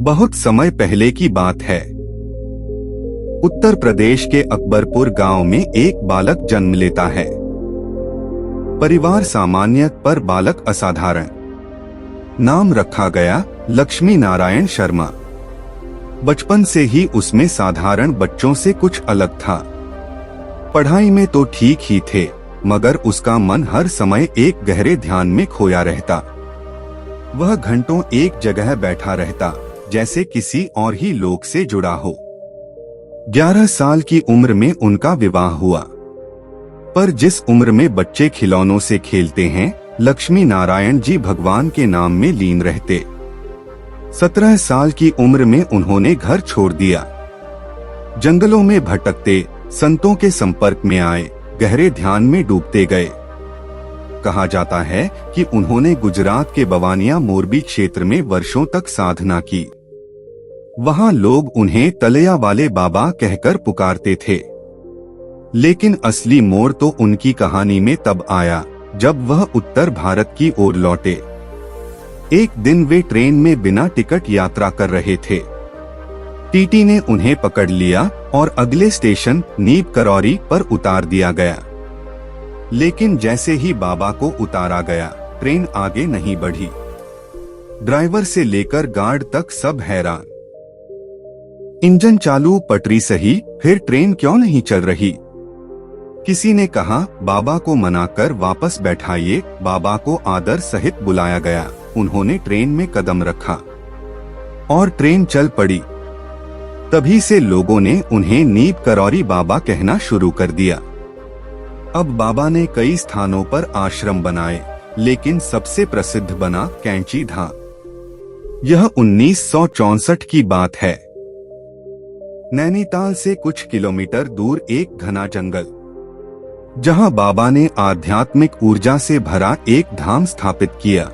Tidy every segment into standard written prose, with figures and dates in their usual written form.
बहुत समय पहले की बात है। उत्तर प्रदेश के अकबरपुर गांव में एक बालक जन्म लेता है। परिवार सामान्य पर बालक असाधारण। नाम रखा गया लक्ष्मी नारायण शर्मा। बचपन से ही उसमें साधारण बच्चों से कुछ अलग था। पढ़ाई में तो ठीक ही थे, मगर उसका मन हर समय एक गहरे ध्यान में खोया रहता। वह घंटों एक जगह बैठा रहता, जैसे किसी और ही लोक से जुड़ा हो। 11 साल की उम्र में उनका विवाह हुआ। पर जिस उम्र में बच्चे खिलौनों से खेलते हैं, लक्ष्मी नारायण जी भगवान के नाम में लीन रहते। 17 साल की उम्र में उन्होंने घर छोड़ दिया। जंगलों में भटकते, संतों के संपर्क में आए, गहरे ध्यान में डूबते गए। कहा जाता है कि उन्होंने गुजरात के बवानिया मोरबी क्षेत्र में वर्षों तक साधना की। वहां लोग उन्हें तलैया वाले बाबा कहकर पुकारते थे। लेकिन असली मोड़ तो उनकी कहानी में तब आया जब वह उत्तर भारत की ओर लौटे। एक दिन वे ट्रेन में बिना टिकट यात्रा कर रहे थे। टीटी ने उन्हें पकड़ लिया और अगले स्टेशन नीब करौरी पर उतार दिया गया। लेकिन जैसे ही बाबा को उतारा गया, ट्रेन आगे नहीं बढ़ी। ड्राइवर से लेकर गार्ड तक सब हैरान। इंजन चालू, पटरी सही, फिर ट्रेन क्यों नहीं चल रही? किसी ने कहा, बाबा को मनाकर वापस बैठाइए। बाबा को आदर सहित बुलाया गया। उन्होंने ट्रेन में कदम रखा और ट्रेन चल पड़ी। तभी से लोगों ने उन्हें नीब करौरी बाबा कहना शुरू कर दिया। अब बाबा ने कई स्थानों पर आश्रम बनाए, लेकिन सबसे प्रसिद्ध बना कैंची धाम। यह 1964 की बात है। नैनीताल से कुछ किलोमीटर दूर एक घना जंगल, जहां बाबा ने आध्यात्मिक ऊर्जा से भरा एक धाम स्थापित किया।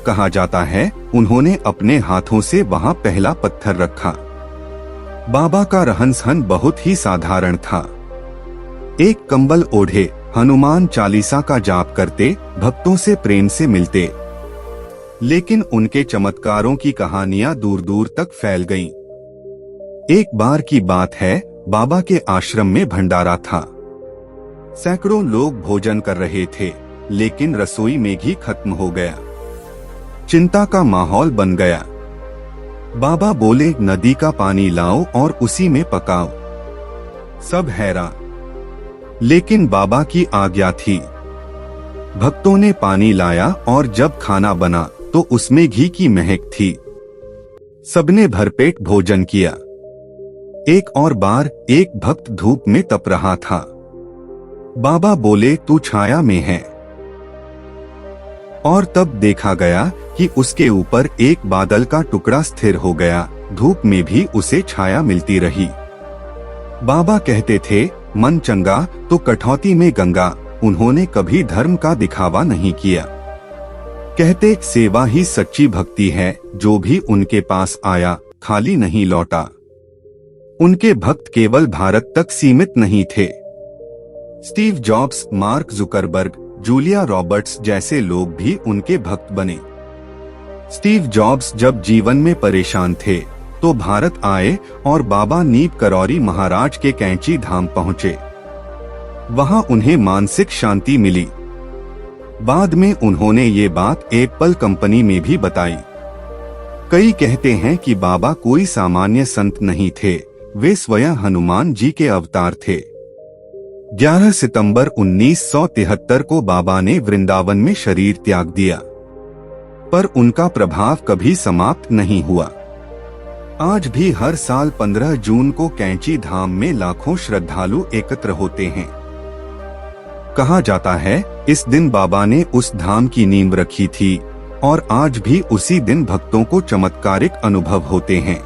कहा जाता है उन्होंने अपने हाथों से वहां पहला पत्थर रखा। बाबा का रहन सहन बहुत ही साधारण था। एक कंबल ओढ़े, हनुमान चालीसा का जाप करते, भक्तों से प्रेम से मिलते। लेकिन उनके चमत्कारों की कहानियां दूर दूर तक फैल गईं। एक बार की बात है, बाबा के आश्रम में भंडारा था। सैकड़ों लोग भोजन कर रहे थे, लेकिन रसोई में घी खत्म हो गया। चिंता का माहौल बन गया। बाबा बोले, नदी का पानी लाओ और उसी में पकाओ। सब हैरान, लेकिन बाबा की आज्ञा थी। भक्तों ने पानी लाया और जब खाना बना तो उसमें घी की महक थी। सबने भरपेट भोजन किया। एक और बार एक भक्त धूप में तप रहा था। बाबा बोले, तू छाया में है। और तब देखा गया कि उसके ऊपर एक बादल का टुकड़ा स्थिर हो गया। धूप में भी उसे छाया मिलती रही। बाबा कहते थे, मन चंगा तो कठौती में गंगा। उन्होंने कभी धर्म का दिखावा नहीं किया। कहते, सेवा ही सच्ची भक्ति है। जो भी उनके पास आया, खाली नहीं लौटा। उनके भक्त केवल भारत तक सीमित नहीं थे। Steve jobs, mark Zuckerberg, Julia Roberts जैसे लोग भी उनके भक्त बने। स्टीव जॉब्स जब जीवन में परेशान थे तो भारत आए और बाबा नीब करौरी महाराज के कैंची धाम पहुंचे। वहां उन्हें मानसिक शांति मिली। बाद में उन्होंने ये बात एप्पल कंपनी में भी बताई। कई कहते हैं कि बाबा कोई सामान्य संत नहीं थे, वे स्वयं हनुमान जी के अवतार थे। 11 सितंबर 1973 को बाबा ने वृंदावन में शरीर त्याग दिया, पर उनका प्रभाव कभी समाप्त नहीं हुआ। आज भी हर साल 15 जून को कैंची धाम में लाखों श्रद्धालु एकत्र होते हैं। कहा जाता है इस दिन बाबा ने उस धाम की नींव रखी थी और आज भी उसी दिन भक्तों को चमत्कारिक अनुभव होते हैं।